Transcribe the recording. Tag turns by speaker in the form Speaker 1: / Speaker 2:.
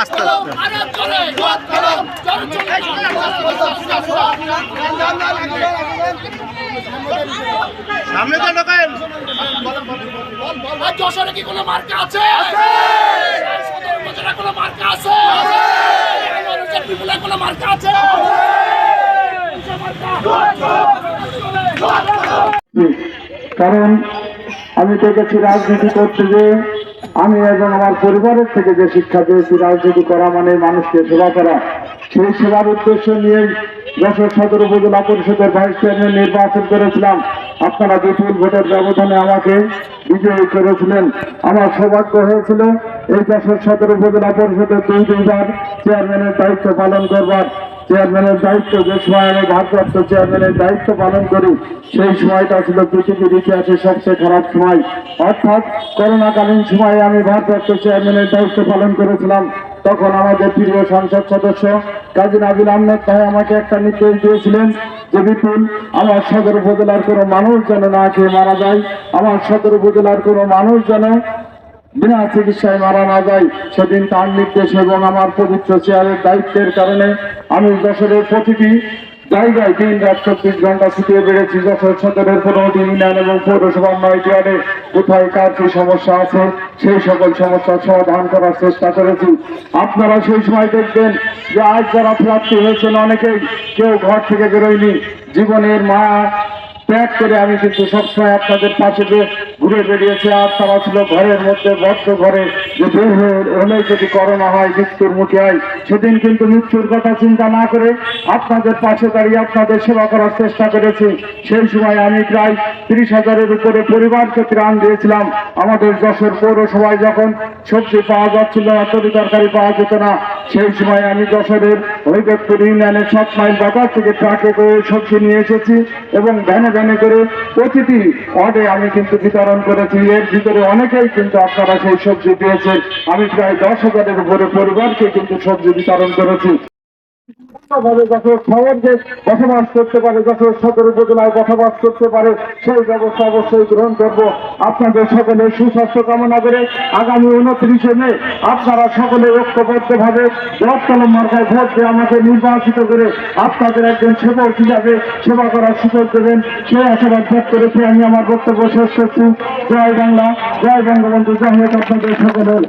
Speaker 1: আস্তে সামনে তো ঢোকেন।
Speaker 2: যশোরে কি কোনো মার্কা আছে? কোনো মার্কা আছে? কোনো মার্কা আছে?
Speaker 3: কারণ আমি দেখেছি রাজনীতি করতে যে আমি এবং আমার পরিবারের থেকে যে শিক্ষা পেয়েছি, রাজনীতি করা মানে মানুষকে সেবা করা। সেই সেবার উদ্দেশ্য নিয়ে যশোর সদর উপজেলা পরিষদের ভাইস চেয়ারম্যান নির্বাচন করেছিলাম। আপনারা বিপুল ভোটের ব্যবধানে আমাকে বিজয়ী করেছিলেন। আমার সৌভাগ্য হয়েছিল এই যশোর সদর উপজেলা পরিষদের দুইবার চেয়ারম্যানের দায়িত্ব পালন করবার। চেয়ারম্যানের দায়িত্ব যে সময় আমি ভারপ্রাপ্ত চেয়ারম্যানের দায়িত্ব পালন করি, সেই সময়টা ছিল পৃথিবীর ইতিহাসে সবচেয়ে খারাপ সময়। অর্থাৎ করোনাকালীন সময়ে আমি ভারপ্রাপ্ত চেয়ারম্যানের দায়িত্ব পালন করেছিলাম। তখন আমাদের প্রিয় সংসদ সদস্য কাজী নাবিল আহমেদ ভাই আমাকে একটা নির্দেশ দিয়েছিলেন যে বিপুল, আমার সদর উপজেলার কোনো মানুষ যেন না খেয়ে মারা যায়, আমার সদর উপজেলার কোনো মানুষ যেন বিনা চিকিৎসায় মারা না যায়। সেদিন তার নির্দেশ এবং আমার পবিত্র চেয়ারের দায়িত্বের কারণে আমি যশোরের প্রতিটি জায়গায় দিন রাত 24 ঘন্টা ছুটিয়ে বেড়েছি। যশোর সদরের 15টি ইউনিয়ন এবং পৌরসভার 9টি ওয়ার্ডে কোথায় কার কি সমস্যা আছে সেই সকল সমস্যার সমাধান করার চেষ্টা করেছি। আপনারা সেই সময় দেখবেন যে আজ যারা প্রার্থী হয়েছেন অনেকেই কেউ ঘর থেকে বেরোয়নি। জীবনের মায়া ত্যাগ করে আমি কিন্তু সবসময় আপনাদের পাশে ঘুরে বেরিয়েছি। আর তারা ছিল ঘরের মধ্যে, বদ্ধ ঘরে, যে বের হলেই যদি করোনা হয়, মৃত্যুর মুখে হয়, সেদিন কিন্তু মৃত্যুর কথা চিন্তা না করে আপনাদের পাশে দাঁড়িয়ে আপনাদের সেবা করার চেষ্টা করেছি। সেই সময় আমি প্রায় 30,000-এর উপরে পরিবারকে ত্রাণ দিয়েছিলাম। আমাদের যশোর পৌরসভায় যখন সবজি পাওয়া যাচ্ছিল না, তরি তরকারি পাওয়া যেত না, সেই সময় আমি যশোরের হরিদেবপুর ইউনিয়নের 7 মাইল বাজার থেকে ট্রাকে করে সবজি নিয়ে এসেছি এবং ভ্যানে করে প্রতিটি ওয়ার্ডে আমি কিন্তু বিতরণ করেছি। এর ভিতরে অনেকেই কিন্তু আপনারা সেই সবজি পেয়েছেন। আমি প্রায় 10,000-এর উপরে পরিবারকে কিন্তু সবজি বিতরণ করেছি। যশোর শহরে বসবাস করতে পারে, যশোর সদর উপজেলায় বসবাস করতে পারে, সেই ব্যবস্থা অবশ্যই গ্রহণ করব। আপনাদের সকলের সুস্বাস্থ্য কামনা করে আগামী 29শে মে আপনারা সকলে ঐক্যবদ্ধভাবে দোয়াত কলম মার্কায় ভোট দিয়ে আমাকে নির্বাচিত করে আপনাদের একজন সেবক হিসাবে সেবা করার সুযোগ দেবেন, সেই আশাবাদ ব্যক্ত রেখে আমি আমার বক্তব্য শেষ করছি। জয় বাংলা, জয় বঙ্গবন্ধু, জয় হোক আপনাদের সকলের।